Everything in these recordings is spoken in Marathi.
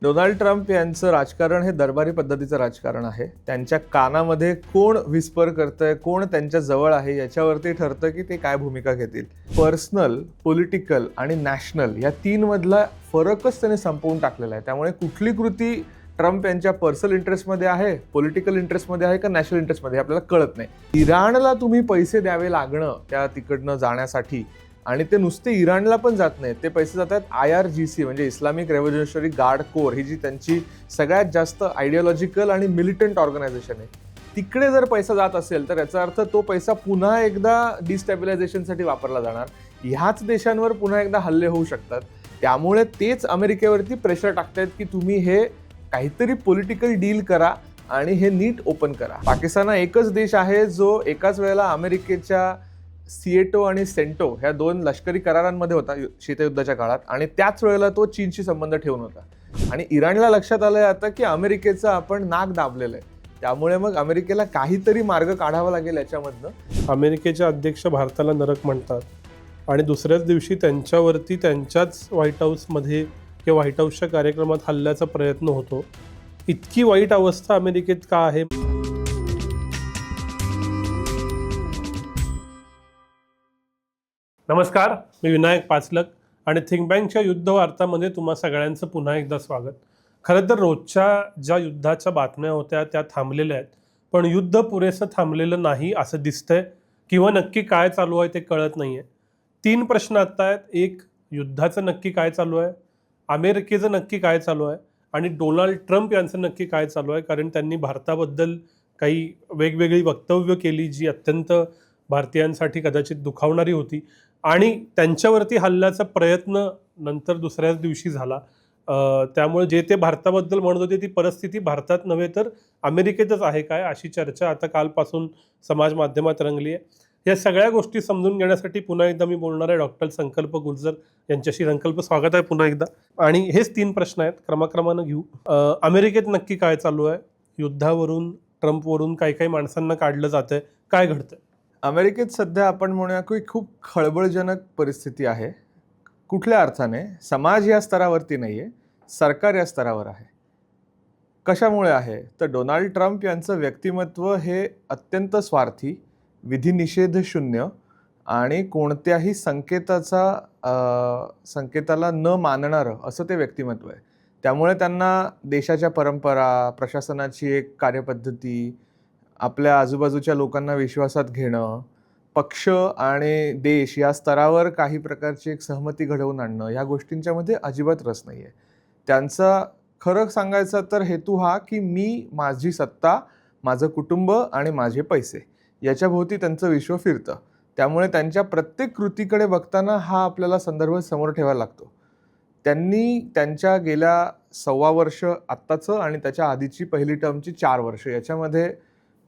डोनाल्ड ट्रम्प यांचं राजकारण हे दरबारी पद्धतीचं राजकारण आहे. त्यांच्या कानामध्ये कोण व्हिस्पर करतंय, कोण त्यांच्या जवळ आहे याच्यावरती ठरतं की ते काय भूमिका घेतील. पर्सनल, पॉलिटिकल आणि नॅशनल या तीन मधला फरकच त्याने संपवून टाकलेला आहे. त्यामुळे कुठली कृती ट्रम्प यांच्या पर्सनल इंटरेस्टमध्ये आहे, पॉलिटिकल इंटरेस्टमध्ये आहे का नॅशनल इंटरेस्टमध्ये आपल्याला कळत नाही. इराणला तुम्ही पैसे द्यावे लागणं त्या तिकडनं जाण्यासाठी, आणि ते नुसते इराणला पण जात नाहीत, ते पैसे जातात IRGC म्हणजे इस्लामिक रेव्होल्युशनरी गार्ड कोर, ही जी त्यांची सगळ्यात जास्त आयडिओलॉजिकल आणि मिलिटंट ऑर्गनायझेशन आहे, तिकडे जर पैसा जात असेल तर याचा अर्थ तो पैसा पुन्हा एकदा डिस्टॅबिलायझेशनसाठी वापरला जाणार. ह्याच देशांवर पुन्हा एकदा हल्ले होऊ शकतात. त्यामुळे तेच अमेरिकेवरती प्रेशर टाकतायत की तुम्ही हे काहीतरी पॉलिटिकल डील करा आणि हे नीट ओपन करा. पाकिस्तान हा एकच देश आहे जो एकाच वेळेला अमेरिकेच्या सिएटो आणि सेंटो ह्या दोन लष्करी करारांमध्ये होता शीतयुद्धाच्या काळात, आणि त्याच वेळेला तो चीनशी संबंध ठेवून होता. आणि इराणला लक्षात आलंय आता की अमेरिकेचं आपण नाक दाबलेलं आहे, त्यामुळे मग अमेरिकेला काहीतरी मार्ग काढावा लागेल याच्यामधनं. अमेरिकेचे अध्यक्ष भारताला नरक म्हणतात आणि दुसऱ्याच दिवशी त्यांच्यावरती त्यांच्याच व्हाईट हाऊसमध्ये किंवा व्हाईट हाऊसच्या कार्यक्रमात हल्ल्याचा प्रयत्न होतो. इतकी वाईट अवस्था अमेरिकेत का आहे? नमस्कार, मी विनायक पाचलक आणि थिंक बँकच्या युद्ध वार्तामध्ये तुम्हा सगळ्यांचं पुन्हा एकदा स्वागत. खरं तर रोजच्या ज्या युद्धाच्या बातम्या होत्या त्या थांबलेल्या आहेत, पण युद्ध पुरेसं थांबलेलं नाही असं दिसतंय, किंवा नक्की काय चालू आहे ते कळत नाही आहे. तीन प्रश्न आत्ता आहेत. एक, युद्धाचं नक्की काय चालू आहे, अमेरिकेचं नक्की काय चालू आहे, आणि डोनाल्ड ट्रम्प यांचं नक्की काय चालू आहे. कारण त्यांनी भारताबद्दल काही वेगवेगळी वक्तव्य केली जी अत्यंत भारतीयांसाठी कदाचित दुखावणारी होती, आणि त्यांच्यावरती हल्ल्याचा प्रयत्न नंतर दुसऱ्याच दिवशी झाला. त्यामुळे जे ते भारताबद्दल म्हणत होते ती परिस्थिती भारतात नव्हे तर अमेरिकेतच आहे काय, अशी चर्चा आता कालपासून समाज माध्यमात रंगली आहे. या सगळ्या गोष्टी समजून घेण्यासाठी पुन्हा एकदा मी बोलणार आहे डॉक्टर संकल्प गुर्जर यांच्याशी. संकल्प, स्वागत आहे पुन्हा एकदा. आणि हेच तीन प्रश्न आहेत, क्रमाक्रमानं घेऊ. अमेरिकेत नक्की काय चालू आहे? युद्धावरून, ट्रम्पवरून काही काही माणसांना काढलं जातंय, काय घडतंय? अमेरिकेत सध्या आपण म्हणूया की खूप खळबळजनक परिस्थिती आहे. कुठल्या अर्थाने? समाज या स्तरावरती नाही आहे, सरकार या स्तरावर आहे. कशामुळे आहे तर डोनाल्ड ट्रम्प यांचं व्यक्तिमत्व हे अत्यंत स्वार्थी, विधिनिषेध शून्य आणि कोणत्याही संकेताला न मानणारं असं ते व्यक्तिमत्व आहे. त्यामुळे त्यांना देशाच्या परंपरा, प्रशासनाची एक कार्यपद्धती, आपल्या आजूबाजूच्या लोकांना विश्वासात घेणं, पक्ष आणि देश या स्तरावर काही प्रकारची एक सहमती घडवून आणणं, ह्या गोष्टींच्यामध्ये अजिबात रस नाही आहे. त्यांचा खरं सांगायचं तर हेतू हा की मी, माझी सत्ता, माझं कुटुंब आणि माझे पैसे याच्या भोवती त्यांचं विश्व फिरतं. त्यामुळे त्यांच्या प्रत्येक कृतीकडे बघताना हा आपल्याला संदर्भ समोर ठेवायला लागतो. त्यांनी त्यांच्या गेल्या 1.25 वर्ष आत्ताचं आणि त्याच्या आधीची पहिली टर्मची 4 वर्ष याच्यामध्ये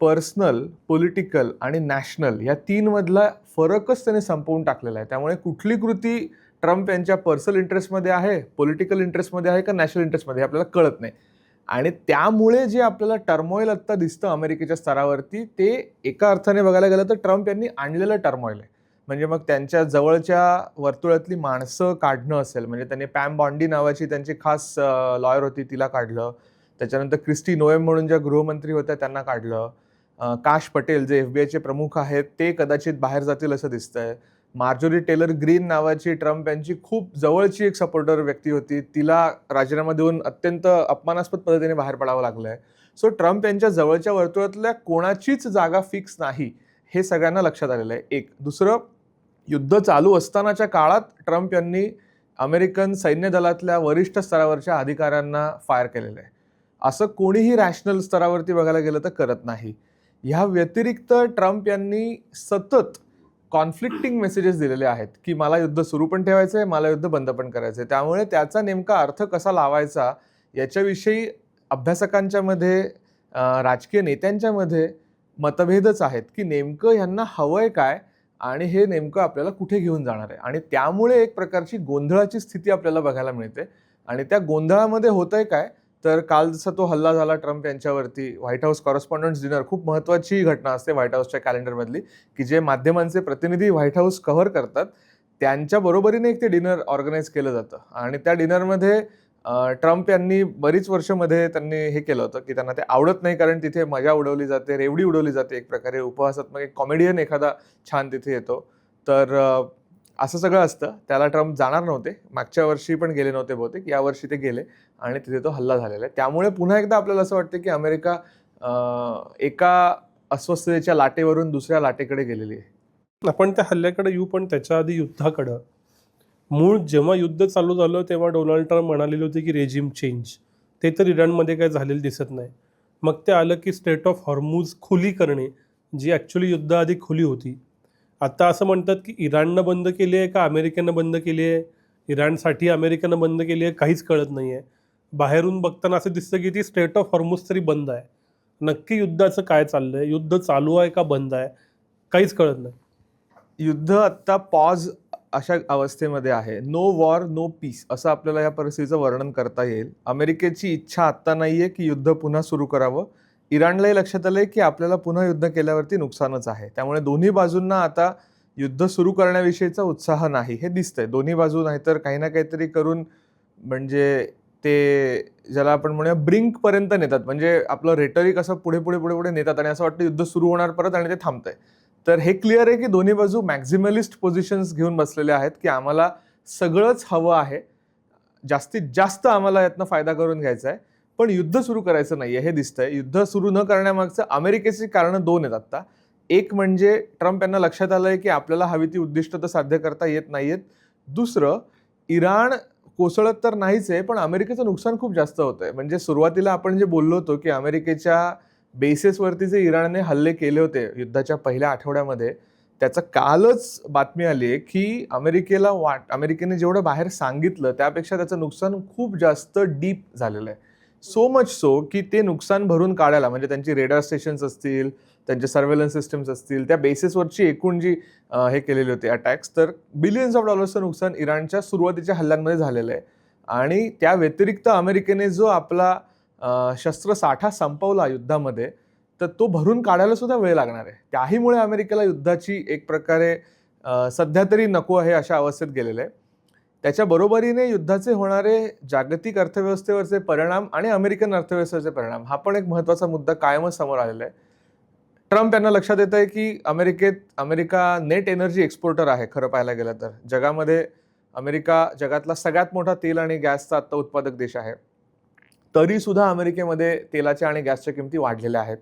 पर्सनल, पॉलिटिकल आणि नॅशनल या तीन मधला फरकच त्याने संपवून टाकलेला आहे. त्यामुळे कुठली कृती ट्रम्प यांच्या पर्सनल इंटरेस्टमध्ये आहे, पॉलिटिकल इंटरेस्टमध्ये आहे का नॅशनल इंटरेस्टमध्ये आपल्याला कळत नाही. आणि त्यामुळे जे आपल्याला टर्मॉईल आत्ता दिसतं अमेरिकेच्या स्तरावरती, ते एका अर्थाने बघायला गेलं तर ट्रम्प यांनी आणलेलं टर्मॉईल आहे. म्हणजे मग त्यांच्या जवळच्या वर्तुळातली माणसं काढणं असेल, म्हणजे त्यांनी पॅम बॉन्डी नावाची त्यांची खास लॉयर होती तिला काढलं. त्याच्यानंतर क्रिस्टी नोएम म्हणून ज्या गृहमंत्री होत्या त्यांना काढलं. काश पटेल जे FBI चे प्रमुख आहेत ते कदाचित बाहेर जातील असं दिसतंय. मार्जोरी टेलर ग्रीन नावाची ट्रम्प यांची खूप जवळची एक सपोर्टर व्यक्ती होती, तिला राजीनामा देऊन अत्यंत अपमानास्पद पद्धतीने बाहेर पडावं लागलंय. सो ट्रम्प यांच्या जवळच्या वर्तुळातल्या कोणाचीच जागा फिक्स नाही, हे सगळ्यांना लक्षात आलेलं आहे. एक. दुसरं, युद्ध चालू असतानाच्या काळात ट्रम्प यांनी अमेरिकन सैन्य दलातल्या वरिष्ठ स्तरावरच्या अधिकाऱ्यांना फायर केलेलं आहे. असं कोणीही रॅशनल स्तरावरती बघायला गेलं तर करत नाही. ह्या व्यतिरिक्त ट्रम्प यांनी सतत कॉन्फ्लिक्टिंग मेसेजेस दिलेले आहेत की मला युद्ध सुरू पण ठेवायचं आहे, मला युद्ध बंद पण करायचं आहे. त्यामुळे त्याचा नेमका अर्थ कसा लावायचा याच्याविषयी अभ्यासकांच्या मध्ये, राजकीय नेत्यांच्या मध्ये मतभेदच आहेत की नेमकं ह्यांना हवंय काय आणि हे नेमकं आपल्याला कुठे घेऊन जाणार आहे. आणि त्यामुळे एक प्रकारची गोंधळाची स्थिती आपल्याला बघायला मिळते. आणि त्या गोंधळामध्ये होतंय काय तर काल जसा तो हल्ला झाला ट्रम्प यांच्यावरती, व्हाईट हाऊस कॉरेस्पॉन्डंट्स डिनर खूप महत्त्वाची घटना असते व्हाईट हाऊसच्या कॅलेंडरमधली, की जे माध्यमांचे प्रतिनिधी व्हाईट हाऊस कव्हर करतात त्यांच्या बरोबरीने एक ते डिनर ऑर्गनाईज केलं जातं. आणि त्या डिनरमध्ये ट्रम्प यांनी बरीच वर्षामध्ये त्यांनी हे केलं होतं की त्यांना ते आवडत नाही, कारण तिथे मजा उडवली जाते, रेवडी उडवली जाते, एक प्रकारे उपहासात्मक एक कॉमेडियन एखादा छान तिथे येतो. तर असं सगळं असतं. त्याला ट्रम्प जाणार नव्हते. मागच्या वर्षी पण गेले नव्हते बहुतेक. यावर्षी ते गेले आणि तिथे तो हल्ला झालेला आहे. त्यामुळे पुन्हा एकदा आपल्याला असं वाटतं की अमेरिका एका अस्वस्थतेच्या लाटेवरून दुसऱ्या लाटेकडे गेलेली आहे. आपण त्या हल्ल्याकडे येऊ, पण त्याच्या आधी युद्धाकडं. मूळ जेव्हा युद्ध चालू झालं तेव्हा डोनाल्ड ट्रम्प म्हणालेले होते की रेजिम चेंज. ते तर इराणमध्ये काही झालेलं दिसत नाही. मग ते आलं की स्ट्रेट ऑफ हॉर्मूज खुली करणे, जी ॲक्च्युली युद्धाआधी खुली होती. आता असं म्हणतात की इराणनं बंद केली आहे का अमेरिकेनं बंद केली आहे, इराणसाठी अमेरिकेनं बंद केली आहे, काहीच कळत नाही आहे. बाहेरून बघताना असं दिसतं की ती स्ट्रेट ऑफ हॉर्मूज तरी बंद आहे. नक्की युद्धाचं काय चाललं आहे, युद्ध चालू आहे का बंद आहे, काहीच कळत नाही. युद्ध आत्ता पॉज अशा अवस्थेमध्ये आहे. नो वॉर नो पीस असं आपल्याला या परिस्थितीचं वर्णन करता येईल. अमेरिकेची इच्छा आत्ता नाहीये की युद्ध पुन्हा सुरू करावं. इराणलाही लक्षात आलंय की आपल्याला पुन्हा युद्ध केल्यावरती नुकसानच आहे. त्यामुळे दोन्ही बाजूंना आता युद्ध सुरू करण्याविषयीचा उत्साह नाही हे दिसतंय. दोन्ही बाजू नाहीतर काही ना काहीतरी करून म्हणजे ते ज्याला आपण म्हणूया ब्रिंकपर्यंत नेतात. म्हणजे आपलं रेटरिक असं पुढे पुढे पुढे पुढे नेतात आणि असं वाटतं युद्ध सुरू होणार परत आणि ते थांबतंय. तर हे क्लिअर आहे की दोन्ही बाजू मॅक्झिमलिस्ट पोझिशन्स घेऊन बसलेले आहेत की आम्हाला सगळंच हवं आहे, जास्तीत जास्त आम्हाला यातनं फायदा करून घ्यायचा आहे, पण युद्ध सुरू करायचं नाहीये हे दिसतंय. युद्ध सुरू न करण्यामागचं अमेरिकेची कारणं दोन आहेत आत्ता. एक म्हणजे ट्रम्प यांना लक्षात आलंय की आपल्याला हवी ती उद्दिष्ट तर साध्य करता येत नाहीयेत. दुसरं, इराण कोसळत तर नाहीच आहे, पण अमेरिकेचं नुकसान खूप जास्त होतंय. म्हणजे सुरुवातीला आपण जे बोललो होतो की अमेरिकेच्या बेसिसवरती जे इराणने हल्ले केले होते युद्धाच्या पहिल्या आठवड्यामध्ये, त्याचं कालच बातमी आली आहे की अमेरिकेने जेवढं बाहेर सांगितलं त्यापेक्षा त्याचं नुकसान खूप जास्त डीप झालेलं आहे. सो मच सो की ते नुकसान भरून काढायला म्हणजे त्यांची रेडार स्टेशन्स असतील, त्यांचे सर्व्हेलन्स सिस्टम्स असतील, त्या बेसिसवरची एकूण जी हे केलेली होती अटॅक्स, तर बिलियन्स ऑफ डॉलर्सचं नुकसान इराणच्या सुरुवातीच्या हल्ल्यांमध्ये झालेलं आहे. आणि त्या व्यतिरिक्त अमेरिकेने जो आपला शस्त्रसाठा संपवला युद्धामध्ये, तर तो भरून काढायला सुद्धा वेळ लागणार आहे. त्याहीमुळे अमेरिकेला युद्धाची एक प्रकारे सध्या तरी नको आहे अशा अवस्थेत गेलेलं आहे. त्याच्या बरोबरीने युद्धाचे होणारे जागतिक अर्थव्यवस्थेवरचे परिणाम आणि अमेरिकन अर्थव्यवस्थेचे परिणाम हा पण एक महत्त्वाचा मुद्दा कायमच समोर आलेला आहे. ट्रम्प यांना लक्षात येत आहे की अमेरिका नेट एनर्जी एक्सपोर्टर आहे खरं पाहायला गेलं तर. जगामध्ये अमेरिका जगातला सगळ्यात मोठा तेल आणि गॅसचा आत्ता उत्पादक देश आहे. तरी सुद्धा अमेरिकेमध्ये तेलाच्या आणि गॅसच्या किमती वाढलेल्या आहेत.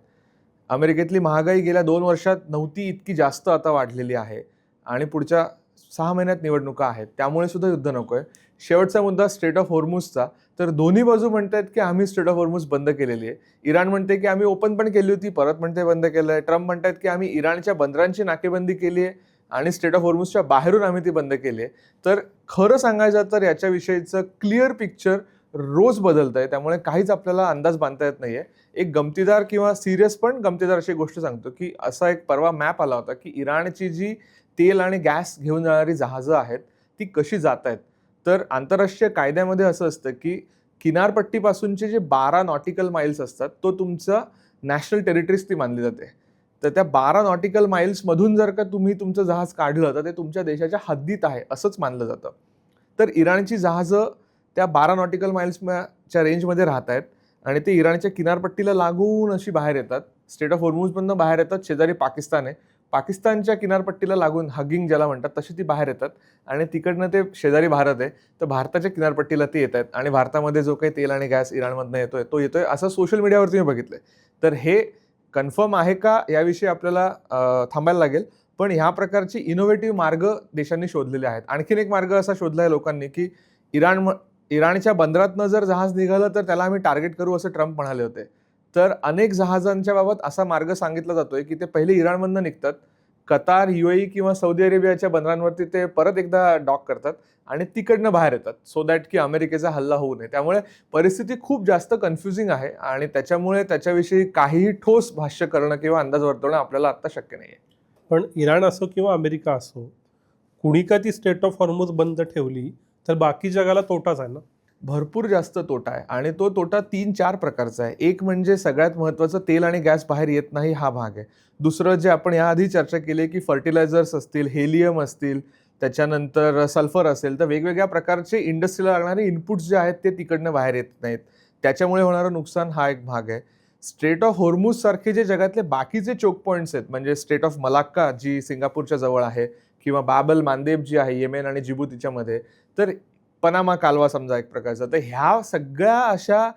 अमेरिकेतली महागाई गेल्या 2 वर्षात नव्हती इतकी जास्त आता वाढलेली आहे आणि पुढच्या 6 महिन्यात निवडणुका आहेत. त्यामुळे सुद्धा युद्ध नको आहे. शेवटचा मुद्दा स्ट्रेट ऑफ हॉर्मूजचा. तर दोन्ही बाजू म्हणतायत की आम्ही स्ट्रेट ऑफ हॉर्मूज बंद केलेली आहे. इराण म्हणते की आम्ही ओपन पण केली होती, परत म्हणते बंद केलं आहे. ट्रम्प म्हणतात की आम्ही इराणच्या बंदरांची नाकेबंदी केली आहे आणि स्ट्रेट ऑफ हॉर्मूजच्या बाहेरून आम्ही ती बंद केली आहे. तर खरं सांगायचं तर याच्याविषयीचं क्लिअर पिक्चर रोज बदलत आहे. त्यामुळे काहीच आपल्याला अंदाज बांधता येत नाहीये. एक गमतीदार किंवा सिरियस पण गमतीदार अशी गोष्ट सांगतो की असा एक परवा मॅप आला होता की इराणची जी तेल आणि गॅस घेऊन जाणारी जहाजं आहेत ती कशी जात आहेत. तर आंतरराष्ट्रीय कायद्यामध्ये असं असतं की किनारपट्टीपासूनचे जे 12 नॉटिकल माइल्स असतात तो तुमचा नॅशनल टेरिटरीज ती मानली जाते. तर त्या 12 नॉटिकल माइल्समधून जर का तुम्ही तुमचं जहाज काढलं तर ते तुमच्या देशाच्या हद्दीत आहे असंच मानलं जातं. तर इराणची जहाजं त्या 12 नॉटिकल माइल्सच्या रेंजमध्ये राहत आहेत आणि ते इराणच्या किनारपट्टीला लागून अशी बाहेर येतात. स्ट्रेट ऑफ हॉर्मूजमधनं बाहेर येतात. शेजारी पाकिस्तान आहे. पाकिस्तानच्या किनारपट्टीला लागून हगिंग ज्याला म्हणतात तशी ती बाहेर येतात आणि तिकडनं ते शेजारी भारत आहे तर भारताच्या किनारपट्टीला ते येत आहेत आणि भारतामध्ये जो काही तेल आणि गॅस इराणमधनं येतोय असं सोशल मीडियावरती मी बघितलंय. तर हे कन्फर्म आहे का याविषयी आपल्याला थांबायला लागेल. पण ह्या प्रकारचे इनोव्हेटिव्ह मार्ग देशांनी शोधलेले आहेत. आणखीन एक मार्ग असा शोधला आहे लोकांनी की इराणच्या बंदरातनं जर जहाज निघालं तर त्याला आम्ही टार्गेट करू असं ट्रम्प म्हणाले होते. तर अनेक जहाजांच्या बाबत असा मार्ग सांगितला जातोय की ते पहिले इराणमधनं निघतात, कतार, UAE किंवा सौदी अरेबियाच्या बंदरांवरती ते परत एकदा डॉक करतात आणि तिकडनं बाहेर येतात सो दॅट की अमेरिकेचा हल्ला होऊ नये. त्यामुळे परिस्थिती खूप जास्त कन्फ्युजिंग आहे आणि त्याच्यामुळे त्याच्याविषयी काहीही ठोस भाष्य करणं किंवा अंदाज वर्तवणं आपल्याला आत्ता शक्य नाही आहे. पण इराण असो किंवा अमेरिका असो, कुणी का ती स्ट्रेट ऑफ हॉर्मूज बंद ठेवली तर बाकी जगाला तोटाच आहे ना. भरपूर जास्त तोटा आहे आणि तो तोटा 3-4 प्रकारचा आहे. एक म्हणजे सगळ्यात महत्त्वाचं तेल आणि गॅस बाहेर येत नाही हा भाग आहे. दुसरं जे आपण याआधी चर्चा केली की फर्टिलायझर्स असतील, हेलियम असतील, त्याच्यानंतर सल्फर असेल, तर वेगवेगळ्या प्रकारचे इंडस्ट्रीला लागणारे इनपुट्स जे आहेत ते तिकडनं बाहेर येत नाहीत. त्याच्यामुळे होणारं नुकसान हा एक भाग आहे. स्ट्रेट ऑफ होर्मुझ सारखे जे जगातले बाकीचे चोक पॉईंट्स आहेत, म्हणजे स्ट्रेट ऑफ मलाक्का जी सिंगापूरच्या जवळ आहे, किंवा बाबल मांदेब जी आहे येमेन आणि जिबुतीच्या मध्ये, तर पनामा कालवा समजा एक प्रकारचा, तर ह्या सगळ्या अशा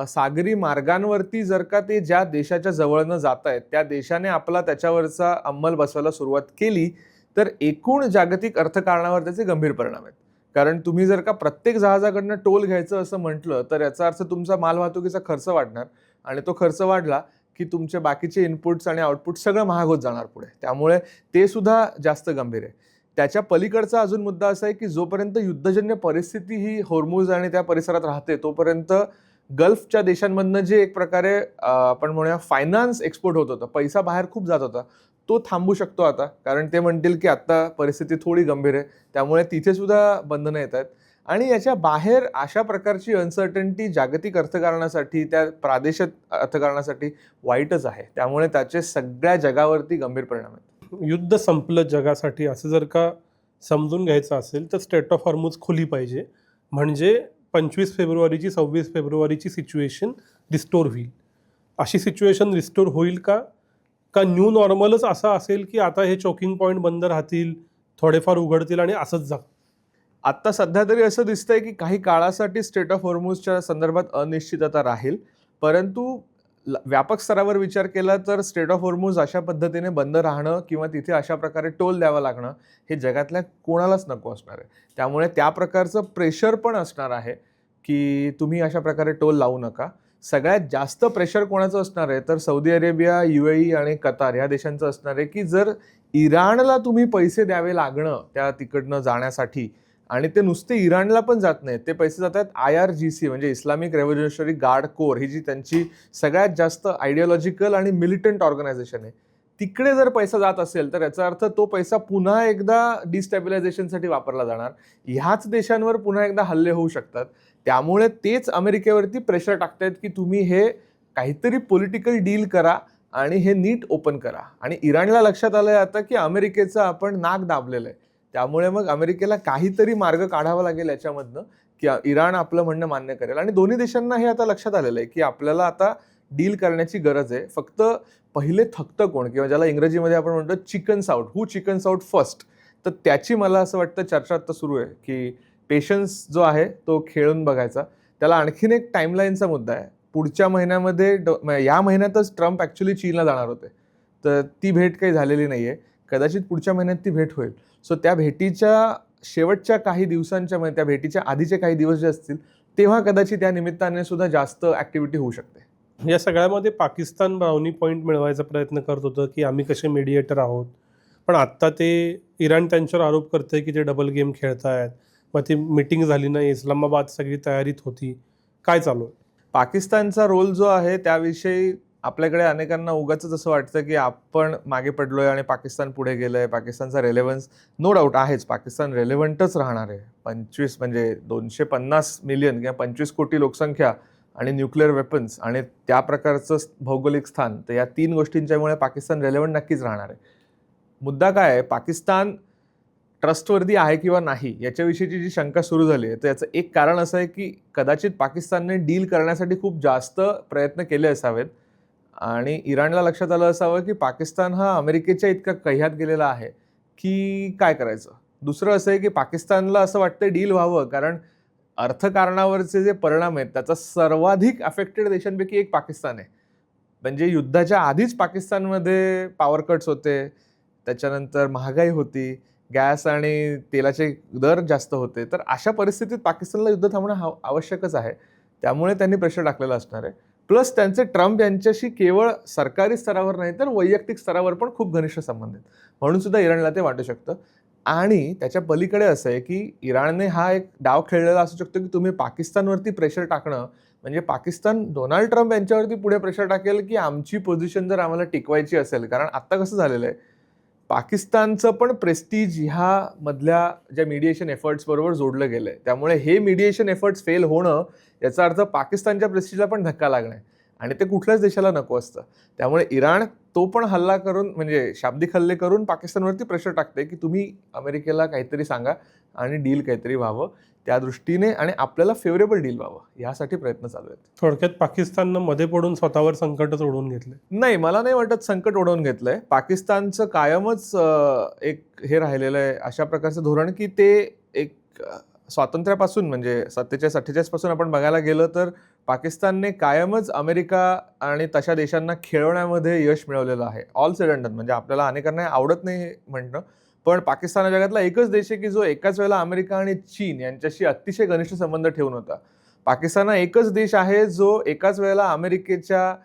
सागरी मार्गांवरती जर का ते ज्या देशाच्या जवळनं जात आहेत त्या देशाने आपला त्याच्यावरचा अंमल बसवायला सुरुवात केली, तर एकूण जागतिक अर्थकारणावर त्याचे गंभीर परिणाम आहेत. कारण तुम्ही जर का प्रत्येक जहाजाकडनं टोल घ्यायचं असं म्हटलं, तर याचा अर्थ तुमचा मालवाहतुकीचा खर्च वाढणार, आणि तो खर्च वाढला की तुमचे बाकीचे इनपुट्स आणि आउटपुट सगळं महाग होत जाणार पुढे. त्यामुळे ते सुद्धा जास्त गंभीर आहे. त्याच्या पलीकडचा अजून मुद्दा असा आहे की जोपर्यंत युद्धजन्य परिस्थिती ही होर्मुझ आणि त्या परिसरात राहते, तोपर्यंत गल्फच्या देशांमधनं जे एक प्रकारे आपण म्हणूया फायनान्स एक्सपोर्ट होत होता, पैसा बाहेर खूप जात होता, तो थांबू शकतो आता. कारण ते म्हणतील की आता परिस्थिती थोडी गंभीर आहे, त्यामुळे तिथे सुद्धा बंधनं येत आहेत. आणि याच्या बाहेर अशा प्रकारची अनसर्टन्टी जागतिक अर्थकारणासाठी, त्या प्रादेशिक अर्थकारणासाठी वाईटच आहे. त्यामुळे त्याचे सगळ्या जगावरती गंभीर परिणाम आहेत. युद्ध संपलं जगासाठी असं जर का समजून घ्यायचं असेल तर स्ट्रेट ऑफ हॉर्मुझ खुली पाहिजे, म्हणजे 25 फेब्रुवारीची 26 फेब्रुवारीची सिच्युएशन रिस्टोर होईल. अशी सिच्युएशन रिस्टोर होईल का न्यू नॉर्मलच असं असेल की आता हे चोकिंग पॉईंट बंद राहतील, थोडेफार उघडतील आणि असंच जा? आता सध्या तरी असं दिसतंय की काही काळासाठी स्ट्रेट ऑफ होर्मुझच्या संदर्भात अनिश्चितता राहील, परंतु व्यापक स्तरावर विचार केला तर स्ट्रेट ऑफ होर्मुझ अशा पद्धतीने बंद राहणं किंवा तिथे अशा प्रकारे टोल द्यावा लागणं हे जगातल्या कोणालाच नको असणार आहे. त्यामुळे त्या प्रकारचं प्रेशर पण असणार आहे की तुम्ही अशा प्रकारे टोल लावू नका. सगळ्यात जास्त प्रेशर कोणाचं असणार आहे तर सौदी अरेबिया, UAE आणि कतार या देशांचं असणार आहे की जर इराणला तुम्ही पैसे द्यावे लागणं त्या तिकडनं जाण्यासाठी, आणि ते नुसते इराणला पण जात नाहीत, ते पैसे जात आहेत IRGC म्हणजे इस्लामिक रेव्होल्युशनरी गार्ड कोर, ही जी त्यांची सगळ्यात जास्त आयडिओलॉजिकल आणि मिलिटंट ऑर्गनायझेशन आहे, तिकडे जर पैसा जात असेल तर याचा अर्थ तो पैसा पुन्हा एकदा डिस्टॅबिलायझेशनसाठी वापरला जाणार. ह्याच देशांवर पुन्हा एकदा हल्ले होऊ शकतात. त्यामुळे तेच अमेरिकेवरती प्रेशर टाकतायत की तुम्ही हे काहीतरी पॉलिटिकल डील करा आणि हे नीट ओपन करा. आणि इराणला लक्षात आलंय आता की अमेरिकेचं आपण नाक दाबलेलं आहे, त्यामुळे मग अमेरिकेला काहीतरी मार्ग काढावा लागेल याच्यामधनं की इराण आपलं म्हणणं मान्य करेल. आणि दोन्ही देशांना हे आता लक्षात आलेलं आहे की आपल्याला आता डील करण्याची गरज आहे. फक्त पहिले थकतं कोण, किंवा ज्याला इंग्रजीमध्ये आपण म्हणतो चिकन्स आउट, हू चिकन्स आउट फर्स्ट, तर त्याची मला असं वाटतं चर्चा आता सुरू आहे की पेशन्स जो आहे तो खेळून बघायचा. त्याला आणखीन एक टाईमलाईनचा मुद्दा आहे. पुढच्या महिन्यामध्ये या महिन्यातच ट्रम्प ॲक्च्युली चीनला जाणार होते, तर ती भेट काही झालेली नाही आहे. कदाचित पुढच्या महिन्यात ती भेट होईल. सो त्या भेटीच्या शेवटच्या काही दिवसांच्या, म्हणजे त्या भेटीच्या आधीचे काही दिवस जे असतील तेव्हा कदाचित त्या निमित्ताने सुद्धा जास्त ॲक्टिव्हिटी होऊ शकते. या सगळ्यामध्ये पाकिस्तान ब्राउनी पॉईंट मिळवायचा प्रयत्न करत होतं की आम्ही कसे मीडिएटर आहोत, पण आत्ता ते इराण त्यांच्यावर आरोप करते की ते डबल गेम खेळतायत, मग ती मीटिंग झाली नाही, इस्लामाबाद सगळी तयारीत होती. काय चालू आहे? पाकिस्तानचा रोल जो आहे त्याविषयी आपल्याकडे अनेकांना उगाचच असं वाटतं की आपण मागे पडलोय आणि पाकिस्तान पुढे गेलंय. पाकिस्तानचा रेलेव्हन्स नो डाऊट आहेच, पाकिस्तान रेलेव्हंटच राहणार आहे. 25 म्हणजे 250 मिलियन किंवा 25 कोटी लोकसंख्या आणि न्यूक्लिअर वेपन्स आणि त्या प्रकारचं भौगोलिक स्थान, तर या 3 गोष्टींच्यामुळे पाकिस्तान रेलेव्हंट नक्कीच राहणार आहे. मुद्दा काय आहे, पाकिस्तान ट्रस्टवर्दी आहे किंवा नाही याच्याविषयीची जी शंका सुरू झाली आहे, तर याचं एक कारण असं आहे की कदाचित पाकिस्तानने डील करण्यासाठी खूप जास्त प्रयत्न केले असावेत आणि इराणला लक्षात आलं असावं की पाकिस्तान हा अमेरिकेच्या इतका कह्यात गेलेला आहे की काय करायचं. दुसरं असं आहे की पाकिस्तानला असं वाटतं डील व्हावं, कारण अर्थकारणावरचे जे परिणाम आहेत त्याचा सर्वाधिक अफेक्टेड देशांपैकी एक पाकिस्तान आहे. म्हणजे युद्धाच्या आधीच पाकिस्तानमध्ये पॉवर कट्स होते, त्याच्यानंतर महागाई होती, गॅस आणि तेलाचे दर जास्त होते. तर अशा परिस्थितीत पाकिस्तानला युद्ध थांबणं आवश्यकच आहे. त्यामुळे त्यांनी प्रेशर टाकलेलं असणार आहे. प्लस त्यांचे ट्रम्प यांच्याशी केवळ सरकारी स्तरावर नाही तर वैयक्तिक स्तरावर पण खूप घनिष्ठ संबंध आहेत, म्हणून सुद्धा इराणला ते वाटू शकतं. आणि त्याच्या पलीकडे असं आहे की इराणने हा एक डाव खेळलेला असू शकतो की तुम्ही पाकिस्तानवरती प्रेशर टाकणं म्हणजे पाकिस्तान डोनाल्ड ट्रम्प यांच्यावरती पुढे प्रेशर टाकेल की आमची पोझिशन जर आम्हाला टिकवायची असेल. कारण आता कसं झालेलं आहे, पाकिस्तानचं पण प्रेस्टीज ह्या मधल्या ज्या मीडिएशन एफर्ट्स बरोबर जोडलं गेलंय. त्यामुळे हे मीडिएशन एफर्ट्स फेल होणं याचा अर्थ पाकिस्तानच्या प्रेस्टीजला पण धक्का लागणे. आणि ते कुठल्याच देशाला नको असतं. त्यामुळे इराण तो पण हल्ला करून म्हणजे शाब्दिक हल्ले करून पाकिस्तानवरती प्रेशर टाकते की तुम्ही अमेरिकेला काहीतरी सांगा आणि डील काहीतरी व्हावं त्या दृष्टीने आणि आपल्याला फेवरेबल डील व्हावं यासाठी प्रयत्न चालू आहेत. थोडक्यात पाकिस्ताननं मध्ये पडून स्वतःवर संकटच ओढवून घेतले. नाही, मला नाही वाटत संकट ओढवून घेतलंय. पाकिस्तानचं कायमच एक हे राहिलेलं आहे अशा प्रकारचं धोरण की ते एक स्वातंत्र्यापासून म्हणजे 47-48 पासून आपण बघायला गेलं तर पाकिस्तानने कायमच अमेरिका आणि तशा देशांना खेळवण्यामध्ये यश मिळवलेलं आहे. All sed and done. म्हणजे आपल्याला अनेकांना आवडत नाही हे म्हणणं, पण पाकिस्तान हा जगातला एकच देश आहे की जो एकाच वेळेला अमेरिका आणि चीन यांच्याशी अतिशय घनिष्ठ संबंध ठेवून होता. पाकिस्तान हा एकच देश आहे जो एकाच वेळेला अमेरिकेच्या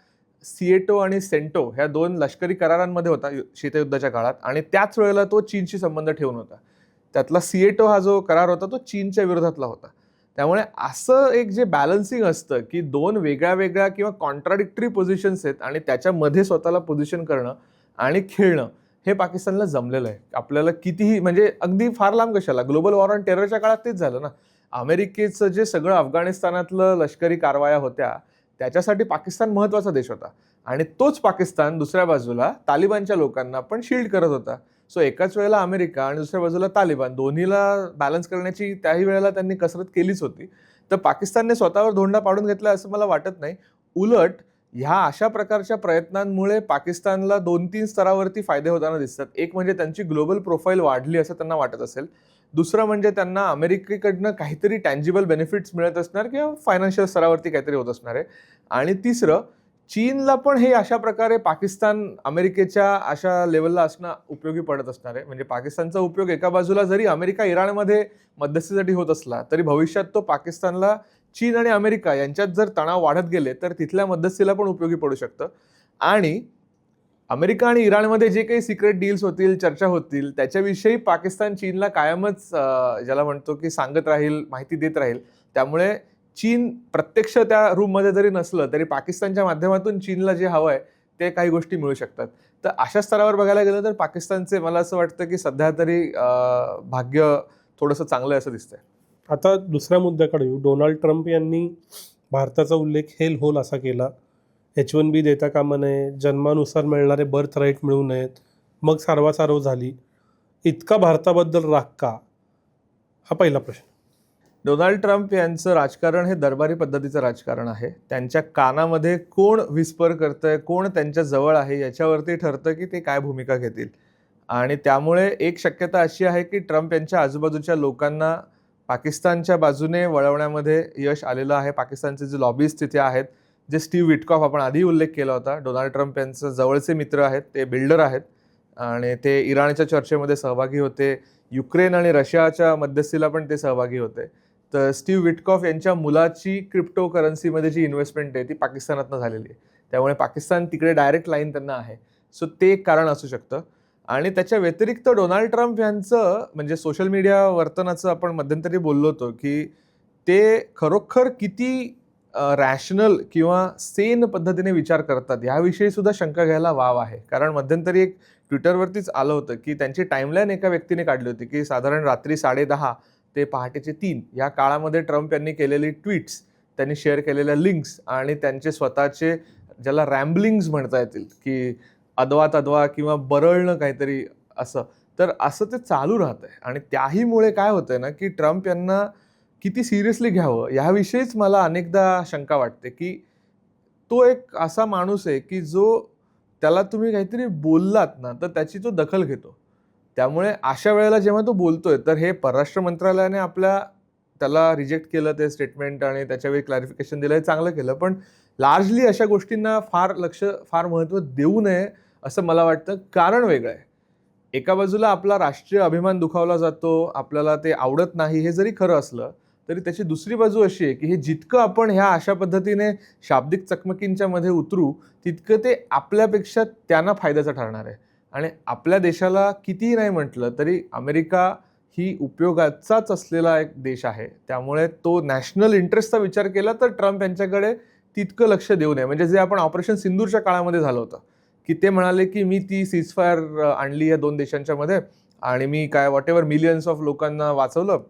सिएटो आणि सेंटो ह्या 2 लष्करी करारांमध्ये होता शीतयुद्धाच्या काळात आणि त्याच वेळेला तो चीनशी संबंध ठेवून होता. त्यातला सिएटो हा जो करार होता तो चीनच्या विरोधातला होता. त्यामुळे असं एक जे बॅलन्सिंग असतं की 2 वेगळ्या किंवा कॉन्ट्राडिक्टरी पोझिशन्स आहेत आणि त्याच्यामध्ये स्वतःला पोझिशन करणं आणि खेळणं हे पाकिस्तानला जमलेलं आहे. आपल्याला कितीही म्हणजे अगदी फार लांब कशाला ग्लोबल वॉर ऑन टेररच्या काळात तेच झालं ना. अमेरिकेचं जे सगळं अफगाणिस्तानातलं लष्करी कारवाया होत्या त्याच्यासाठी पाकिस्तान महत्त्वाचा देश होता आणि तोच पाकिस्तान दुसऱ्या बाजूला तालिबानच्या लोकांना पण शील्ड करत होता. सो एकाच वेळेला अमेरिका आणि दुसऱ्या बाजूला तालिबान दोन्हीला बॅलन्स करण्याची त्याही वेळेला त्यांनी कसरत केलीच होती. तर पाकिस्तानने स्वतःवर धोंडा पाडून घेतला असं मला वाटत नाही. उलट ह्या अशा प्रकारच्या प्रयत्नांमुळे पाकिस्तानला 2-3 स्तरावरती फायदे होताना दिसतात. एक म्हणजे त्यांची ग्लोबल प्रोफाईल वाढली असं त्यांना वाटत असेल. दुसरं म्हणजे त्यांना अमेरिकेकडनं काहीतरी टँजिबल बेनिफिट्स मिळत असणार किंवा फायनान्शियल स्तरावरती काहीतरी होत असणार आहे. आणि तिसरं चीनला पण हे अशा प्रकारे पाकिस्तान अमेरिकेच्या अशा लेवलला असणं उपयोगी पडत असणार आहे. म्हणजे पाकिस्तानचा उपयोग एका बाजूला जरी अमेरिका इराणमध्ये मध्यस्थीसाठी होत असला तरी भविष्यात तो पाकिस्तानला चीन आणि अमेरिका यांच्यात जर तणाव वाढत गेले तर तिथल्या मध्यस्थीला पण उपयोगी पडू शकतं. आणि अमेरिका आणि इराणमध्ये जे काही सिक्रेट डील्स होतील, चर्चा होतील त्याच्याविषयी पाकिस्तान चीनला कायमच ज्याला म्हणतो की सांगत राहील, माहिती देत राहील. त्यामुळे चीन प्रत्यक्ष त्या रूममध्ये जरी नसलं तरी पाकिस्तानच्या माध्यमातून चीनला जे हवं आहे ते काही गोष्टी मिळू शकतात. तर अशा स्तरावर बघायला गेलं तर पाकिस्तानचे मला असं वाटतं की सध्या तरी भाग्य थोडंसं चांगलं आहे असं दिसतंय. आता दुसऱ्या मुद्द्याकडे येऊ. डोनाल्ड ट्रम्प यांनी भारताचा उल्लेख हेल होल असा केला. H1B देता कामा नये, जन्मानुसार मिळणारे बर्थ राईट मिळू नयेत, मग सारवासारव झाली. इतका भारताबद्दल राग का? हा पहिला प्रश्न. डोनाल्ड ट्रम्प यांचं राजकारण हे दरबारी पद्धतीचं राजकारण आहे. त्यांच्या कानामध्ये कोण विस्पर करतंय, कोण त्यांच्या जवळ आहे याच्यावरती ठरतं की ते काय भूमिका घेतील. आणि त्यामुळे एक शक्यता अशी आहे की ट्रम्प यांच्या आजूबाजूच्या लोकांना पाकिस्तानच्या बाजूने वळवण्यामध्ये यश आलेलं आहे. पाकिस्तानचे जे लॉबिस्ट तिथे आहेत, जे स्टीव्ह विटकॉफ आपण आधी उल्लेख केला होता, डोनाल्ड ट्रम्प यांचे जवळचे मित्र आहेत, ते बिल्डर आहेत आणि ते इराणच्या चर्चेमध्ये सहभागी होते. युक्रेन आणि रशियाच्या मध्यस्थीला पण ते सहभागी होते. तर स्टीव्ह विटकॉफ यांच्या मुलाची क्रिप्टो करन्सीमध्ये जी इन्व्हेस्टमेंट आहे ती पाकिस्तानातनं झालेली आहे. त्यामुळे पाकिस्तान तिकडे डायरेक्ट लाईन त्यांना आहे. सो ते एक कारण असू शकतं. आणि त्याच्या व्यतिरिक्त डोनाल्ड ट्रम्प यांचं म्हणजे सोशल मीडिया वर्तनाचं आपण मध्यंतरी बोललो होतो की ते खरोखर किती रॅशनल किंवा सेन पद्धतीने विचार करतात ह्याविषयी सुद्धा शंका घ्यायला वाव आहे. कारण मध्यंतरी एक ट्विटरवरतीच आलं होतं की त्यांची टाईमलाईन एका व्यक्तीने काढली होती की साधारण रात्री 10:30 ते पहाटेचे 3 या काळामध्ये ट्रम्प यांनी केलेली ट्विट्स, त्यांनी शेअर केलेल्या लिंक्स आणि त्यांचे स्वतःचे ज्याला रॅम्बलिंग्स म्हणता येतील की अदवा किंवा बरळणं काहीतरी असं, तर असं ते चालू राहतंय. आणि त्याहीमुळे काय होतंय ना की ट्रम्प यांना किती सिरियसली घ्यावं याविषयीच मला अनेकदा शंका वाटते की तो एक असा माणूस आहे की जो त्याला तुम्ही काहीतरी बोललात ना तर त्याची तो दखल घेतो. त्यामुळे अशा वेळेला जेव्हा तो बोलतोय तर हे परराष्ट्र मंत्रालयाने त्याला रिजेक्ट केलं ते स्टेटमेंट आणि त्याच्यावेळी क्लॅरिफिकेशन दिलं, हे चांगलं केलं. पण लार्जली अशा गोष्टींना फार महत्त्व देऊ नये असं मला वाटतं. कारण वेगळं आहे. एका बाजूला आपला राष्ट्रीय अभिमान दुखावला जातो, आपल्याला ते आवडत नाही हे जरी खरं असलं तरी त्याची दुसरी बाजू अशी आहे की हे जितकं आपण ह्या अशा पद्धतीने शाब्दिक चकमकींच्या मध्ये उतरू तितकं ते आपल्यापेक्षा त्यांना फायद्याचं ठरणार आहे. आणि आपल्या देशाला कितीही नाही म्हटलं तरी अमेरिका ही उपयोगाचाच असलेला एक देश आहे. त्यामुळे तो नॅशनल इंटरेस्टचा विचार केला तर ट्रम्प यांच्याकडे तितकं लक्ष देऊ नये. म्हणजे जे आपण ऑपरेशन सिंदूरच्या काळामध्ये झालं होतं की ते म्हणाले की मी ती सीजफायर आणली या 2 देशांच्या मध्ये आणि मी काय व्हॉट एव्हर मिलियन्स ऑफ लोकांना वाचवलं,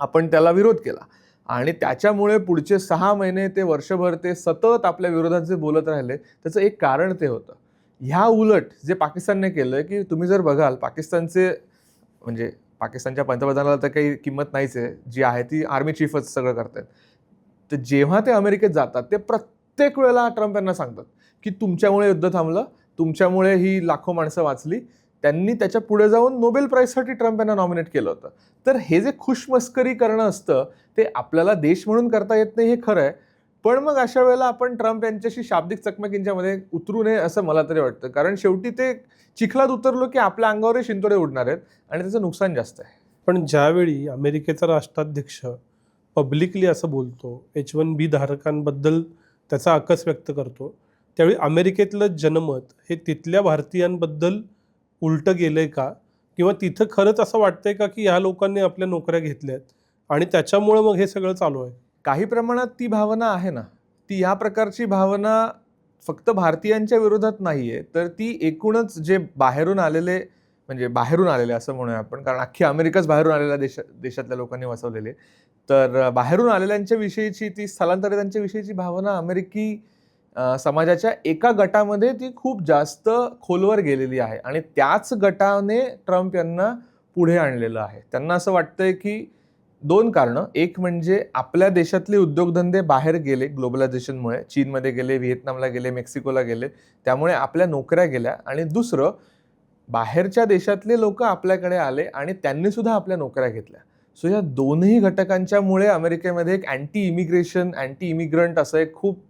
आपण त्याला विरोध केला. आणि त्याच्यामुळे पुढचे 6 महिने ते वर्षभर ते सतत आपल्या विरोधात जे बोलत राहिले त्याचं एक कारण ते होतं. ह्या उलट जे पाकिस्तानने केलं की तुम्ही जर बघाल पाकिस्तानचे म्हणजे पाकिस्तानच्या पंतप्रधानाला तर काही किंमत नाहीच आहे, जी आहे ती आर्मी चीफच सगळं करतात. तर जेव्हा ते अमेरिकेत जातात ते प्रत्येक वेळेला ट्रम्प यांना सांगतात की तुमच्यामुळे युद्ध थांबलं, तुमच्यामुळे ही लाखो माणसं वाचली. त्यांनी त्याच्या पुढे जाऊन नोबेल प्राईजसाठी ट्रम्प यांना नॉमिनेट केलं होतं. तर हे जे खुशमस्करी करणं असतं ते आपल्याला देश म्हणून करता येत नाही हे खरं आहे. पण मग अशा वेळेला आपण ट्रम्प यांच्याशी शाब्दिक चकमकींच्या मध्ये उतरू नये असं मला तरी वाटतं. कारण शेवटी ते चिखलात उतरलो की आपल्या अंगावरही शिंतोडे उडणार आहेत आणि त्याचं नुकसान जास्त आहे. पण ज्यावेळी अमेरिकेचा राष्ट्राध्यक्ष पब्लिकली असं बोलतो, H1B धारकांबद्दल त्याचा अकस व्यक्त करतो, त्यावेळी अमेरिकेतलं जनमत हे तिथल्या भारतीयांबद्दल उलटं गेलंय का? किंवा तिथं खरंच असं वाटतंय का की ह्या लोकांनी आपल्या नोकऱ्या घेतल्यात आणि त्याच्यामुळं मग हे सगळं चालू आहे? काही प्रमाणात ती भावना आहे ना. ती ह्या प्रकारची भावना फक्त भारतीयांच्या विरोधात नाहीये, तर ती एकूणच जे बाहेरून आलेले म्हणजे बाहेरून आलेले असं म्हणूया आपण, कारण अख्खी अमेरिकाच बाहेरून आलेल्या देशातल्या लोकांनी वसवलेली आहे. तर बाहेरून आलेल्यांच्या विषयीची ती स्थलांतरितांच्या विषयीची भावना अमेरिकी समाजाच्या एका गटामध्ये ती खूप जास्त खोलवर गेलेली आहे आणि त्याच गटाने ट्रम्प यांना पुढे आणलेलं आहे. त्यांना असं वाटतंय की 2 कारणं. एक म्हणजे आपल्या देशातले उद्योगधंदे बाहेर गेले ग्लोबलायझेशनमुळे. चीनमध्ये गेले, व्हिएतनामला गेले, मेक्सिकोला गेले. त्यामुळे आपल्या नोकऱ्या गेल्या आणि दुसरं बाहेरच्या देशातले लोकं आपल्याकडे आले आणि त्यांनी सुद्धा आपल्या नोकऱ्या घेतल्या. सो या दोन्ही घटकांच्यामुळे अमेरिकेमध्ये एक अँटी इमिग्रेशन, अँटी इमिग्रंट असं एक खूप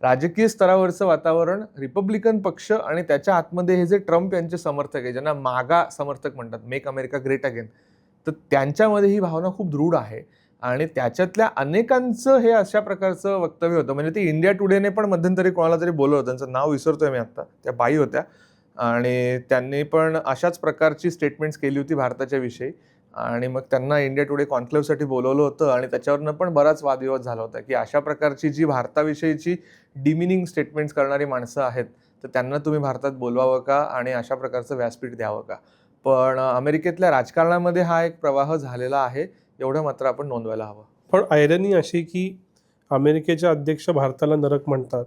राजकीय स्तरावरचं वातावरण रिपब्लिकन पक्ष आणि त्याच्या आतमध्ये हे जे ट्रम्प यांचे समर्थक आहे, ज्यांना मागा समर्थक म्हणतात, मेक अमेरिका ग्रेट अगेन, तर त्यांच्यामध्ये ही भावना खूप दृढ आहे आणि त्याच्यातल्या अनेकांचं हे अशा प्रकारचं वक्तव्य होतं. म्हणजे ते इंडिया टुडेने पण मध्यंतरी कोणाला तरी बोलवलं होतं, त्यांचं नाव विसरतोय मी आत्ता, त्या बाई होत्या आणि त्यांनी पण अशाच प्रकारची स्टेटमेंट्स केली होती भारताच्या विषयी आणि मग त्यांना इंडिया टुडे कॉन्क्लेव्हसाठी बोलवलं होतं आणि त्याच्यावरनं पण बराच वादविवाद झाला होता की अशा प्रकारची जी भारताविषयीची डिमिनिंग स्टेटमेंट्स करणारी माणसं आहेत, तर त्यांना तुम्ही भारतात बोलवावं का आणि अशा प्रकारचं व्यासपीठ द्यावं का? पण अमेरिकेतल्या राजकारणामध्ये हा एक प्रवाह झालेला आहे, एवढं मात्र आपण नोंदवायला हवं. पण आयरनी अशी की अमेरिकेचे अध्यक्ष भारताला नरक म्हणतात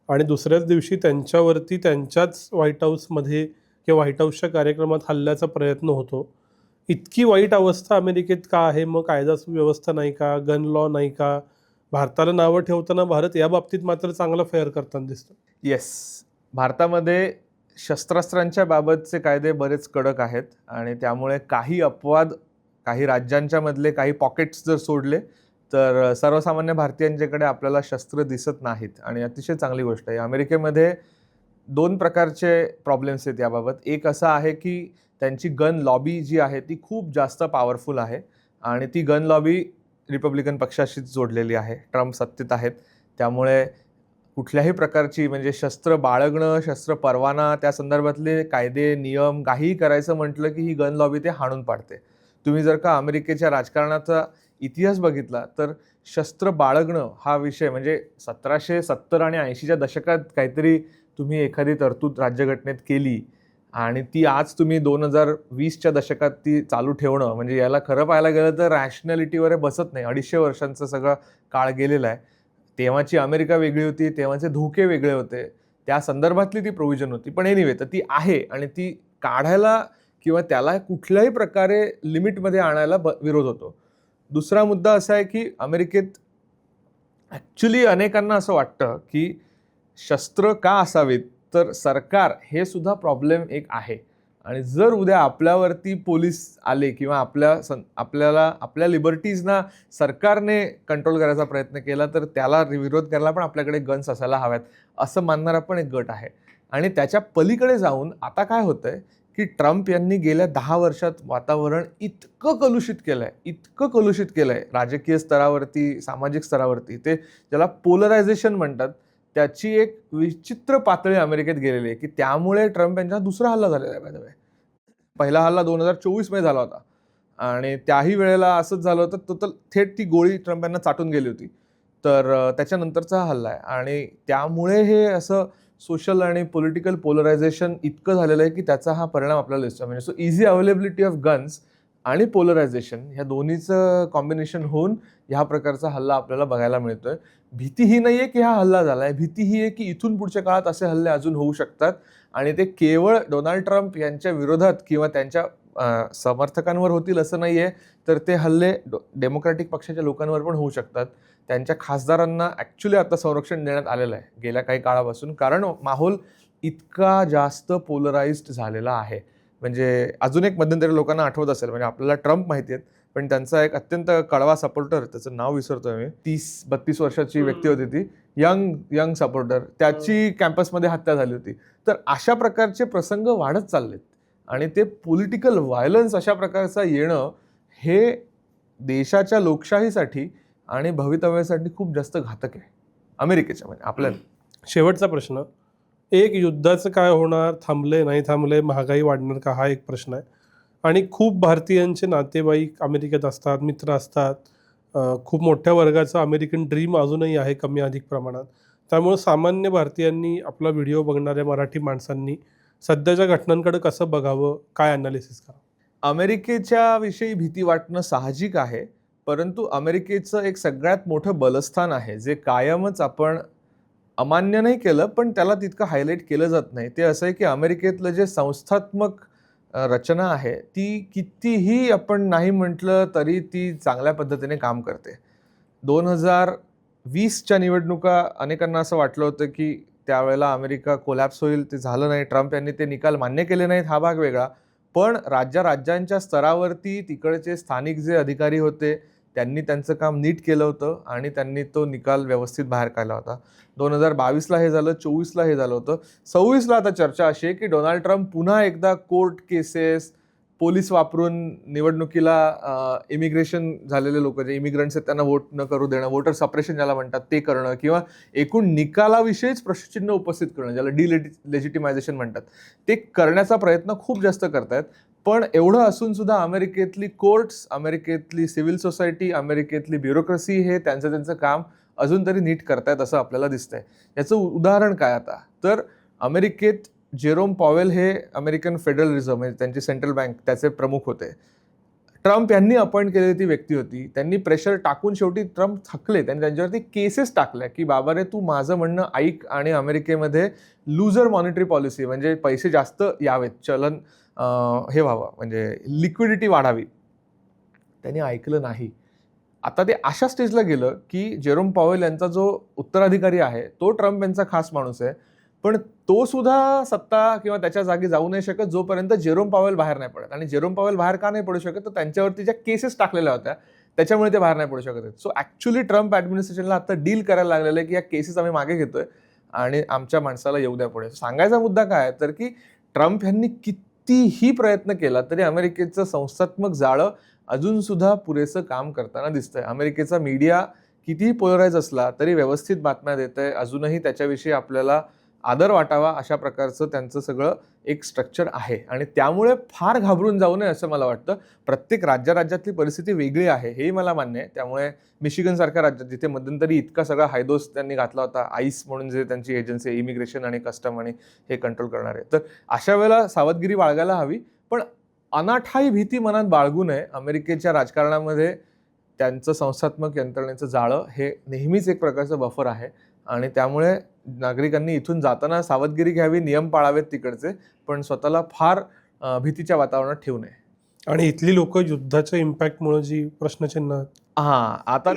आणि दुसऱ्याच दिवशी त्यांच्यावरती त्यांच्याच व्हाईट हाऊसमध्ये किंवा व्हाईट हाऊसच्या कार्यक्रमात हल्ल्याचा प्रयत्न होतो. इतकी वाईट अवस्था अमेरिकेत का आहे? मग कायदा सुव्यवस्था नाही का? गन लॉ नाही का? भारताला नावं ठेवताना भारत या बाबतीत मात्र चांगला फेअर करताना दिसतो. येस, भारतामध्ये शस्त्रास्त्रांच्या बाबतचे कायदे बरेच कडक आहेत आणि त्यामुळे काही अपवाद, काही राज्यांच्या मधले काही पॉकेट्स जर सोडले तर सर्वसामान्य भारतीयांच्याकडे आपल्याला शस्त्र दिसत नाहीत आणि अतिशय चांगली गोष्ट आहे. अमेरिकेमध्ये 2 प्रकारचे प्रॉब्लेम्स आहेत याबाबत. एक असा आहे की त्यांची गन लॉबी जी आहे ती खूप जास्त पॉवरफुल आहे आणि ती गन लॉबी रिपब्लिकन पक्षाशीच जोडलेली आहे. ट्रम्प सत्तेत आहेत, त्यामुळे कुठल्याही प्रकारची म्हणजे शस्त्र बाळगणं, शस्त्र परवाना, त्या संदर्भातले कायदे, नियम काहीही करायचं म्हटलं की ही गन लॉबी ते हाणून पाडते. तुम्ही जर का अमेरिकेच्या राजकारणाचा इतिहास बघितला तर शस्त्र बाळगणं हा विषय म्हणजे 1770 आणि 80च्या दशकात काहीतरी तुम्ही एखादी तरतूद राज्यघटनेत केली आणि ती आज तुम्ही 2020च्या दशकात ती चालू ठेवणं म्हणजे याला खरं पाहायला गेलं तर रॅशनॅलिटीवर बसत नाही. 250 वर्षांचा सगळा काळ गेलेला आहे. तेव्हाची अमेरिका वेगळी होती, तेव्हाचे धोके वेगळे होते, त्या संदर्भातली ती प्रोव्हिजन होती. पण एनिवे तर ती आहे आणि ती काढायला किंवा त्याला कुठल्याही प्रकारे लिमिटमध्ये आणायला विरोध होतो. दुसरा मुद्दा असा आहे की अमेरिकेत ॲक्च्युली अनेकांना असं वाटतं की शस्त्र का असावीत, तर सरकार हे सुद्धा प्रॉब्लेम एक आहे आणि जर उद्या आपल्यावरती पोलीस आले किंवा आपल्याला आपल्या लिबर्टीजना सरकारने कंट्रोल करायचा प्रयत्न केला तर त्याला विरोध करायला पण आपल्याकडे गन्स असायला हव्यात असं मानणारा पण एक गट आहे. आणि त्याच्या पलीकडे जाऊन आता काय होतंय की ट्रम्प यांनी गेल्या 10 वर्षात वातावरण इतकं कलुषित केलंय राजकीय स्तरावरती, सामाजिक स्तरावरती, ते ज्याला पोलरायझेशन म्हणतात, त्याची एक विचित्र पातळी अमेरिकेत गेलेली आहे की त्यामुळे ट्रम्प यांचा दुसरा हल्ला झालेला आहे. बाय द वे, पहिला हल्ला 2024 मध्ये झाला होता आणि त्याही वेळेला असंच झालं होतं, तर थेट ती गोळी ट्रम्प यांना चाटून गेली होती. तर त्याच्यानंतरचा हा हल्ला आहे आणि त्यामुळे हे असं सोशल आणि पॉलिटिकल पोलरायझेशन इतकं झालेलं आहे की त्याचा हा परिणाम आपल्याला दिसतो. म्हणजे so easy availability of guns आणि पोलरायझेशन ह्या दोन्हीचं कॉम्बिनेशन होऊन ह्या प्रकारचा हल्ला आपल्याला बघायला मिळतोय. भीती ही नाही आहे की हा हल्ला झाला आहे, भीती ही आहे की इथून पुढच्या काळात असे हल्ले अजून होऊ शकतात आणि ते केवळ डोनाल्ड ट्रम्प यांच्या विरोधात किंवा त्यांच्या समर्थकांवर होतील असं नाही आहे, तर ते हल्ले डेमोक्रॅटिक पक्षाच्या लोकांवर पण होऊ शकतात. त्यांच्या खासदारांना ॲक्च्युली आता संरक्षण देण्यात आलेलं आहे गेल्या काही काळापासून, कारण माहोल इतका जास्त पोलराइज्ड झालेला आहे. म्हणजे अजून एक मध्यंतरी लोकांना आठवत असेल, म्हणजे आपल्याला ट्रम्प माहिती आहेत, पण त्यांचा एक अत्यंत कळवा सपोर्टर, त्याचं नाव विसरतोय मी, 30-32 वर्षाची व्यक्ती होती ती, यंग सपोर्टर, त्याची कॅम्पसमध्ये हत्या झाली होती. तर अशा प्रकारचे प्रसंग वाढत चाललेत आणि ते पॉलिटिकल व्हायलन्स अशा प्रकारचा येणं हे देशाच्या लोकशाहीसाठी आणि भवितव्यासाठी खूप जास्त घातक आहे अमेरिकेच्या, म्हणजे आपल्या. शेवटचा प्रश्न, एक युद्धाचं काय होणार, थांबले नाही थांबले, महागाई वाढणार का, हा एक प्रश्न आहे. आणि खूप भारतीयांचे नातेवाईक अमेरिकेत असतात, मित्र असतात, खूप मोठ्या वर्गाचं अमेरिकन ड्रीम अजूनही आहे कमी अधिक प्रमाणात. त्यामुळे सामान्य भारतीयांनी, आपला व्हिडिओ बघणाऱ्या मराठी माणसांनी सध्याच्या घटनांकडे कसं बघावं, काय अनालिसिस करा? अमेरिकेच्या विषयी भीती वाटणं साहजिक आहे, परंतु अमेरिकेचं एक सगळ्यात मोठं बलस्थान आहे जे कायमच आपण अमान्य नाही केलं, पण त्याला तितकं हायलाईट केलं जात नाही. ते असं आहे की अमेरिकेतलं जे संस्थात्मक रचना आहे ती कितीही आपण नाही म्हटलं तरी ती चांगल्या पद्धतीने काम करते. 2020च्या निवडणुका अनेकांना असं वाटलं होतं की त्यावेळेला अमेरिका कोलॅप्स होईल, ते झालं नाही. ट्रम्प यांनी ते निकाल मान्य केले नाहीत, हा भाग वेगळा. पण राज्यांच्या स्तरावरती तिकडचे स्थानिक जे अधिकारी होते त्यांनी त्यांचं काम नीट केलं होतं आणि त्यांनी तो निकाल व्यवस्थित बाहेर काढला होता. 2022ला हे झालं, 24ला हे झालं होतं. 26ला आता चर्चा अशी आहे की डोनाल्ड ट्रम्प पुन्हा एकदा कोर्ट केसेस, पोलीस वापरून निवडणुकीला इमिग्रेशन झालेले लोक, जे इमिग्रंट्स आहेत त्यांना वोट न करू देणं, वोटर सप्रेशन ज्याला म्हणतात ते करणं, किंवा एकूण निकालाविषयीच प्रश्नचिन्ह उपस्थित करणं, ज्याला डिलेजिटिमायझेशन म्हणतात, ते करण्याचा प्रयत्न खूप जास्त करतायत. पण एवढं असून सुद्धा अमेरिकेतली कोर्ट्स, अमेरिकेतली सिव्हिल सोसायटी, अमेरिकेतली ब्युरोक्रेसी हे त्यांचं काम अजून तरी नीट करतायत असं आपल्याला दिसतंय. याचं उदाहरण काय आता, तर अमेरिकेत जेरोम पॉवेल हे अमेरिकन फेडरल रिझर्व्ह, म्हणजे त्यांची सेंट्रल बँक, त्याचे प्रमुख होते. ट्रम्प यांनी अपॉइंट केलेली ती व्यक्ती होती. त्यांनी प्रेशर टाकून शेवटी ट्रम्प थकले. त्यांनी त्यांच्यावरती केसेस टाकल्या की बाबा रे, तू माझं म्हणणं ऐक आणि अमेरिकेमध्ये लुजर मॉनिटरी पॉलिसी, म्हणजे पैसे जास्त यावेत, चलन हे व्हावं, म्हणजे लिक्विडिटी वाढावी. त्यांनी ऐकलं नाही. आता ते अशा स्टेजला गेलं की जेरोम पॉवेल यांचा जो उत्तराधिकारी आहे तो ट्रम्प यांचा खास माणूस आहे, पण तो सुद्धा सत्ता किंवा त्याच्या जागी जाऊ नाही शकत जोपर्यंत जेरोम पॉवेल बाहेर नाही पडत. आणि जेरोम पॉवेल बाहेर का नाही पडू शकत, तर त्यांच्यावरती ज्या केसेस टाकलेल्या होत्या त्याच्यामुळे ते बाहेर नाही पडू शकत. सो ॲक्च्युली ट्रम्प ॲडमिनिस्ट्रेशनला आता डील करायला लागलेलं आहे की या केसेस आम्ही मागे घेतोय आणि आमच्या माणसाला येऊ द्या पुढे. सांगायचा मुद्दा काय तर की ट्रम्प यांनी कितीही प्रयत्न केला तरी अमेरिकेचं संस्थात्मक जाळं अजून सुद्धा पुरेसं काम करताना दिसतंय. अमेरिकेचा मीडिया कितीही पोलराइज असला तरी व्यवस्थित बातम्या देत आहे. अजूनही त्याच्याविषयी आपल्याला आदर वाटावा अशा प्रकारचं त्यांचं सगळं एक स्ट्रक्चर आहे आणि त्यामुळे फार घाबरून जाऊ नये असं मला वाटतं. प्रत्येक राज्यातली परिस्थिती वेगळी आहे हेही मला मान्य आहे. त्यामुळे मिशिगन सारख्या राज्यात जिथे मध्यंतरी इतका सगळा हायदोस त्यांनी घातला होता, आईस म्हणून जे त्यांची एजन्सी आहे, इमिग्रेशन आणि कस्टम आणि हे कंट्रोल करणारे, तर अशा वेळेला सावधगिरी बाळगायला हवी. पण अनाठाई भीती मनात बाळगू नये. अमेरिकेच्या राजकारणामध्ये त्यांचं संस्थात्मक यंत्रणेचं जाळं हे नेहमीच एक प्रकारचं बफर आहे आणि त्यामुळे नागरिकांनी इथून जाताना सावधगिरी घ्यावी, नियम पाळावेत तिकडचे, पण स्वतःला फार भीतीच्या वातावरणात ठेवू नये. आणि इथली लोक युद्धाच्या इम्पॅक्टमुळे जी प्रश्नचिन्ह, आता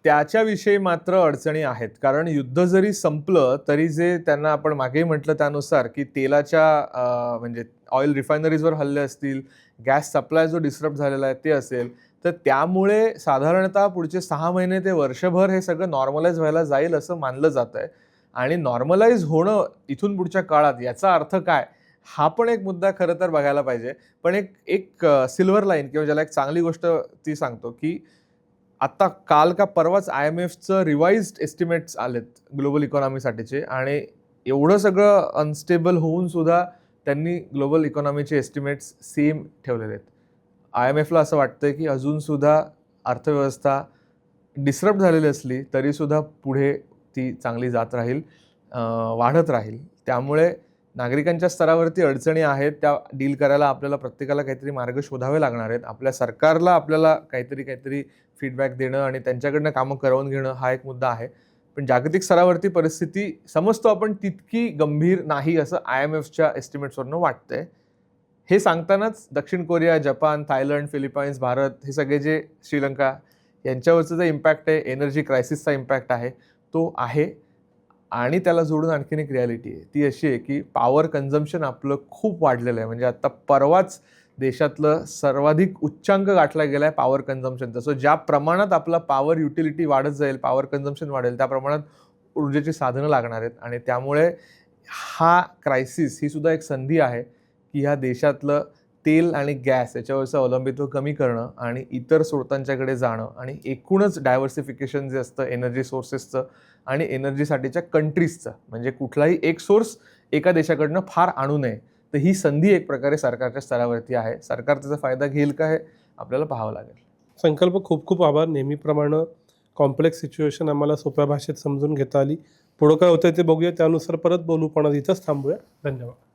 त्याच्याविषयी मात्र अडचणी आहेत. कारण युद्ध जरी संपलं तरी जे त्यांना आपण मागेही म्हटलं त्यानुसार की तेलाच्या म्हणजे ऑइल रिफायनरीजवर हल्ले असतील, गॅस सप्लाय जो डिस्टर्ब झालेला आहे ते असेल, तर त्यामुळे साधारणतः पुढचे 6 महिने ते वर्षभर हे सगळं नॉर्मलाइज व्हायला जाईल असं मानलं जात आहे. आणि नॉर्मलाइज होणं इथून पुढच्या काळात याचा अर्थ काय, हा पण एक मुद्दा खरं तर बघायला पाहिजे. पण एक सिल्वर लाईन किंवा ज्याला एक चांगली गोष्ट ती सांगतो की आता काल का परवाच IMFचं रिवाइज्ड एस्टिमेट्स आलेत ग्लोबल इकॉनॉमीसाठीचे आणि एवढं सगळं अनस्टेबल होऊन सुद्धा त्यांनी ग्लोबल इकॉनॉमीचे एस्टिमेट्स सेम ठेवलेले आहेत. IMFला असं वाटतंय की अजून सुद्धा अर्थव्यवस्था डिस्टर्ब झालेली असली तरी सुद्धा पुढे ती चांगली जात राहील, वाढत राहील. त्यामुळे नागरिकांच्या स्तरावरती अडचणी आहेत, त्या डील करायला आपल्याला प्रत्येकाला काहीतरी मार्ग शोधावे लागणार आहेत. आपल्या सरकारला आपल्याला काहीतरी फीडबॅक देणं आणि त्यांच्याकडनं कामं करवून घेणं हा एक मुद्दा आहे. पण जागतिक स्तरावरती परिस्थिती समजतो आपण तितकी गंभीर नाही असं IMFच्या एस्टिमेट्सवरनं वाटतंय. हे सांगतानाच दक्षिण Korea, Japan, Thailand, Philippines, Bharat हे सगळे जे श्रीलंका यांच्यावरचं जे इम्पॅक्ट आहे, एनर्जी क्रायसिसचा इम्पॅक्ट आहे, तो आहे. आणि त्याला जोडून आणखीन एक रिॲलिटी आहे. ती अशी आहे की पॉवर कन्झम्पशन आपलं खूप वाढलेलं आहे. म्हणजे आता परवाच देशातलं सर्वाधिक उच्चांक गाठला गेला आहे पॉवर कन्झम्पशनचा. सो ज्या प्रमाणात आपला पॉवर युटिलिटी वाढत जाईल, पॉवर कन्झम्पशन वाढेल, त्या प्रमाणात ऊर्जेची साधनं लागणार आहेत. आणि त्यामुळे हा क्रायसिस ही सुद्धा एक संधी आहे की ह्या देशातलं तेल आणि गॅस याच्यावरचं अवलंबित्व कमी करणं आणि इतर स्रोतांच्याकडे जाणं आणि एकूणच डायव्हर्सिफिकेशन जे असतं एनर्जी सोर्सेसचं आणि एनर्जीसाठीच्या कंट्रीजचं, म्हणजे कुठलाही एक सोर्स एका देशाकडनं फार आणू नये. तर ही संधी एक प्रकारे सरकारच्या स्तरावरती आहे. सरकार त्याचा फायदा घेईल का हे आपल्याला पाहावं लागेल. संकल्प, खूप खूप आभार. नेहमीप्रमाणे कॉम्प्लेक्स सिच्युएशन आम्हाला सोप्या भाषेत समजून घेता आली. पुढं काय होतं ते बघूया, त्यानुसार परत बोलू, पण इथंच थांबूया. धन्यवाद.